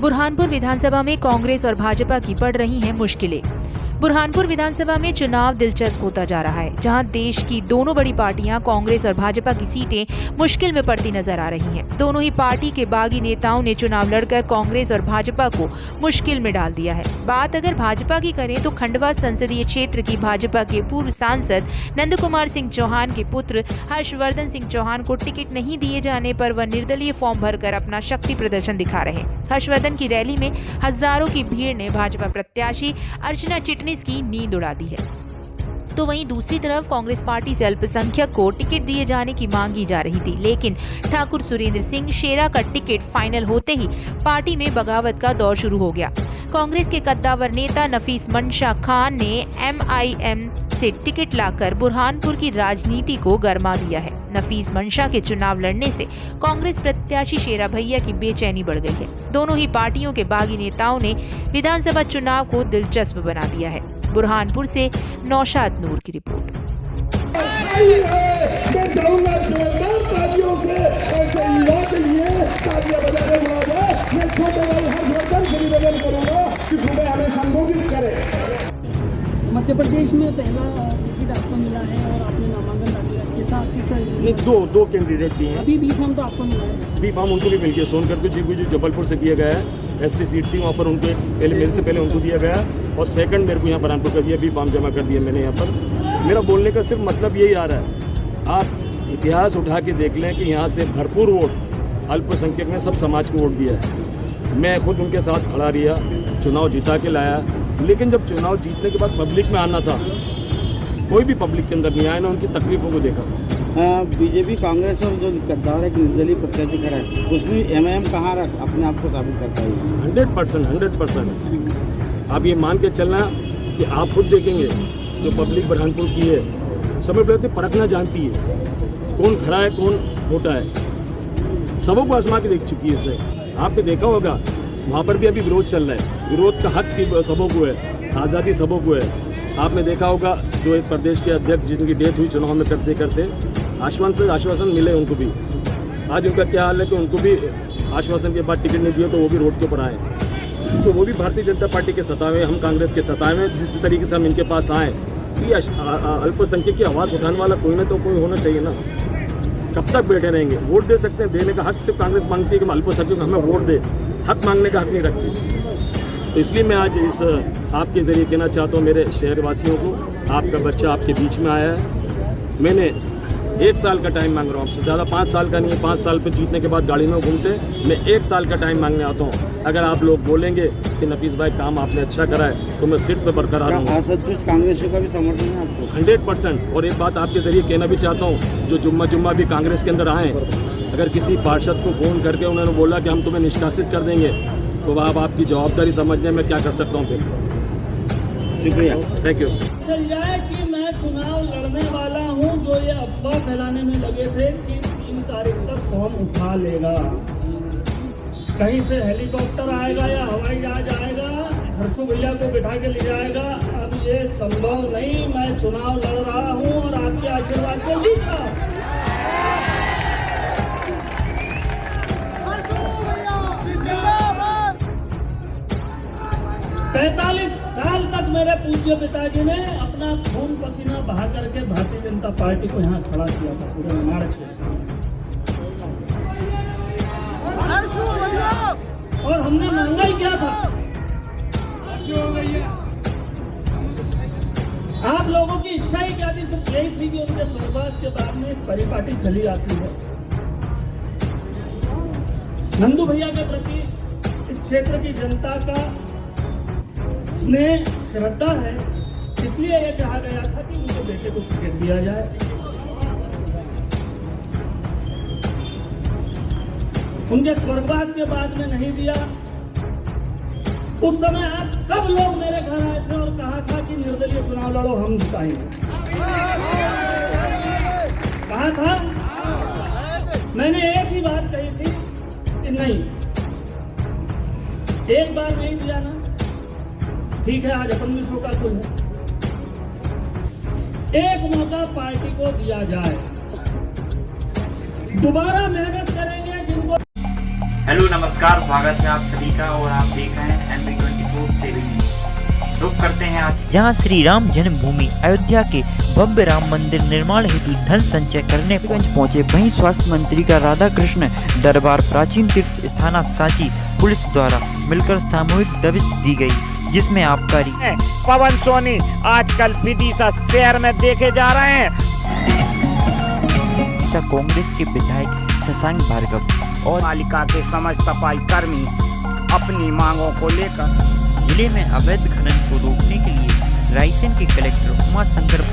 बुरहानपुर विधानसभा में कांग्रेस और भाजपा की बढ़ रही हैं मुश्किलें। बुरहानपुर विधानसभा में चुनाव दिलचस्प होता जा रहा है, जहां देश की दोनों बड़ी पार्टियां कांग्रेस और भाजपा की सीटें मुश्किल में पड़ती नजर आ रही हैं। दोनों ही पार्टी के बागी नेताओं ने चुनाव लड़कर कांग्रेस और भाजपा को मुश्किल में डाल दिया है। बात अगर भाजपा की करें तो खंडवा संसदीय क्षेत्र की भाजपा के पूर्व सांसद नंद कुमार सिंह चौहान के पुत्र हर्षवर्धन सिंह चौहान को टिकट नहीं दिए जाने पर वह निर्दलीय फॉर्म भरकर अपना शक्ति प्रदर्शन दिखा रहे हैं। हर्षवर्धन की रैली में हजारों की भीड़ ने भाजपा प्रत्याशी अर्चना चिटनिस की नींद उड़ा दी है। तो वहीं दूसरी तरफ कांग्रेस पार्टी से अल्पसंख्यक को टिकट दिए जाने की मांग की जा रही थी, लेकिन ठाकुर सुरेंद्र सिंह शेरा का टिकट फाइनल होते ही पार्टी में बगावत का दौर शुरू हो गया। कांग्रेस के कद्दावर नेता नफीस मंशा खान ने एमआईएम से टिकट लाकर बुरहानपुर की राजनीति को गरमा दिया है। नफीस मंशा के चुनाव लड़ने से कांग्रेस प्रत्याशी शेरा भैया की बेचैनी बढ़ गई है। दोनों ही पार्टियों के बागी नेताओं ने विधानसभा चुनाव को दिलचस्प बना दिया है। बुरहानपुर से नौशाद नूर की रिपोर्ट। मैं चाहूंगा जोरदार तालियों से ऐसे युवा के लिए तालियां बजाने वाला मैं छोटे भाई हर्षवर्धन से निवेदन करूंगा कि पूरे हमें संबोधित करें। मध्य प्रदेश में पहला टिकट आपको मिला है और आपने नामांकन डाला है, किस तरह? दो कैंडिडेट भी हैं। अभी बी फॉर्म तो आपको मिला है? बी फॉर्म उनको भी मिल गया। सोनकर जी जो जबलपुर से किया गया है, एसटी सीट थी वहाँ पर उनके मेरे से पहले उनको दिया गया और सेकंड मेरे को यहाँ बुरहानपुर का दिया। बी फॉर्म जमा कर दिया मैंने यहाँ पर। मेरा बोलने का सिर्फ मतलब यही आ रहा है, आप इतिहास उठा के देख लें कि यहाँ से भरपूर वोट अल्पसंख्यक ने सब समाज को वोट दिया है। मैं खुद उनके साथ खड़ा रहा, चुनाव जिता के लाया, लेकिन जब चुनाव जीतने के बाद पब्लिक में आना था, कोई भी पब्लिक के अंदर नहीं आया ना उनकी तकलीफों को देखा। बीजेपी कांग्रेस और जो गद्दार एक निर्दलीय प्रत्याशी खड़ा है, उसमें एमआईएम कहाँ अपने आप को साबित करता है? 100%। आप ये मान के चलना कि आप खुद देखेंगे जो पब्लिक बुरहानपुर की है, समय प्रति परखना जानती है कौन खरा है कौन खोटा है। सबों को आजमा के देख चुकी है इसने। आपने देखा होगा वहाँ पर भी अभी विरोध चल रहा है। विरोध का हक सबों को है, आज़ादी सबों को है। आपने देखा होगा जो एक प्रदेश के अध्यक्ष जिनकी डेथ हुई चुनाव में करते करते, आश्वासन मिले उनको भी। आज उनका क्या हाल है कि उनको भी आश्वासन के बाद टिकट नहीं दिया तो वो भी रोड के ऊपर आए। तो वो भी भारतीय जनता पार्टी के सतावे, हम कांग्रेस के सतावे। जिस तरीके से हम इनके पास आए कि अल्पसंख्यक की आवाज़ उठाने वाला कोई ना तो कोई होना चाहिए ना। कब तक बैठे रहेंगे? वोट दे सकते हैं, देने का हक सिर्फ कांग्रेस मांगती है कि अल्पसंख्यक हमें वोट दे, हक मांगने का हक नहीं रखती। तो इसलिए मैं आज इस आपके ज़रिए कहना चाहता हूँ मेरे शहरवासियों को, आपका बच्चा आपके बीच में आया है। मैंने 1 साल का टाइम मांग रहा हूँ आपसे, ज़्यादा 5 साल का नहीं है। 5 साल पे जीतने के बाद गाड़ी में घूमते, मैं 1 साल का टाइम मांगने आता हूँ। अगर आप लोग बोलेंगे कि नफीस भाई काम आपने अच्छा करा है तो मैं सीट पर बरकरार हूँ। कांग्रेसियों का भी समर्थन है आपको? 100%। और एक बात आपके ज़रिए कहना भी चाहता हूँ, जो जुम्मा भी कांग्रेस के अंदर आए, अगर किसी पार्षद को फ़ोन करके उन्होंने बोला कि हम तुम्हें निष्कासित कर देंगे तो अब आपकी जवाबदारी समझने में क्या कर सकता हूँ फिर। शुक्रिया, थैंक यू। चल जाए कि मैं चुनाव लड़ने वाला हूं, जो ये अफवाह फैलाने में लगे थे कि 3 तारीख तक फॉर्म उठा लेगा, कहीं से हेलीकॉप्टर आएगा या हवाई जहाज आएगा, हर्षू भैया को बिठा के ले जाएगा। अब ये संभव नहीं। मैं चुनाव लड़ रहा हूं और आपके आशीर्वाद से जीता। 45 साल तक मेरे पूज्य पिताजी ने अपना खून पसीना बहा करके भारतीय जनता पार्टी को यहाँ खड़ा किया था पूरे मार्च में, और हमने मांगा ही क्या था? आप लोगों की इच्छा ही क्या थी? सिर्फ यही थी कि उनके स्वर्गवास के बाद में परिपाटी चली आती है। नंदू भैया के प्रति इस क्षेत्र की जनता का स्नेह श्रद्धा है, इसलिए यह चाहा गया था कि उनके बेटे को टिकट दिया जाए। उनके स्वर्गवास के बाद में नहीं दिया। उस समय आप सब लोग मेरे घर आए थे और कहा था कि निर्दलीय चुनाव लड़ो, हम जिताएंगे। कहा था, मैंने एक ही बात कही थी कि नहीं, एक बार नहीं दिया ना, ठीक है, आज अपन विश्व का कोई है, एक मौका पार्टी को दिया जाए, दोबारा मेहनत करेंगे। जिनको हेलो नमस्कार, स्वागत है आप सभी का और आप देख रहे हैं NV24 7 रुक करते हैं आज जहां श्री राम जन्मभूमि अयोध्या के भव्य राम मंदिर निर्माण हेतु धन संचय करने पहुंचे। वहीं स्वास्थ्य मंत्री का राधा कृष्ण दरबार प्राचीन तीर्थ स्थान सांची पुलिस द्वारा मिलकर सामूहिक दबिश दी गई, जिसमें आबकारी पवन सोनी आजकल विदिशा शहर में देखे जा रहे हैं। कांग्रेस के विधायक शशांक भार्गव और पालिका के समझ सफाई कर्मी अपनी मांगों को लेकर जिले में अवैध खनन को रोकने के लिए रायसेन के कलेक्टर उमा शंकर